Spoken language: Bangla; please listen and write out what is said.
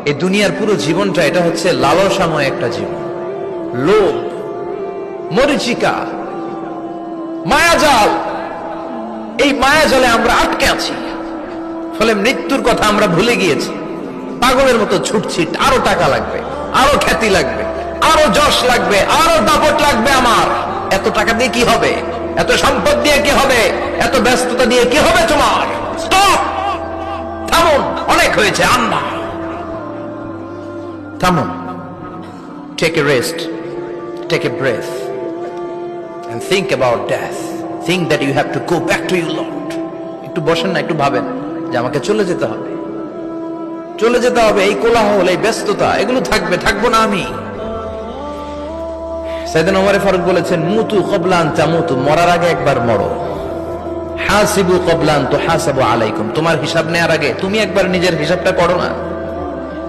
এই দুনিয়ার পুরো জীবনটা এটা হচ্ছে লালসাময় একটা জীবন, লোভ, মরিচিকা, মায়াজাল। এই মায়াজালে আমরা আটকে আছি, ফলে মৃত্যুর কথা আমরা ভুলে গিয়েছি। পাগলের মতো ছুটছি, আরো টাকা লাগবে, আরো খ্যাতি লাগবে, আরো যশ লাগবে, আরো দাপট লাগবে। আমার এত টাকা দিয়ে কি হবে? এত সম্পদ দিয়ে কি হবে? এত ব্যস্ততা দিয়ে কি হবে? তোমার স্টপ, থামুন, অনেক হয়েছে, আম্মা থামুন। Take a rest, take a breath and think about death. Think that you have to go back to your Lord. একটু বসেন না, একটু ভাবেন যে আমাকে চলে যেতে হবে, চলে যেতে হবে। এই কোলাহল, এই ব্যস্ততা, এগুলো থাকবে, থাকবো না আমি। সাইয়েদনা ওমর ফারুক বলেছেন, মুতু ক্বাবলা আন তামুতু, মরার আগে একবার মরো। হাসিবু ক্বাবলা আন তুহাসাবু আলাইকুম, তোমার হিসাব নেওয়ার আগে তুমি একবার নিজের হিসাবটা করো না।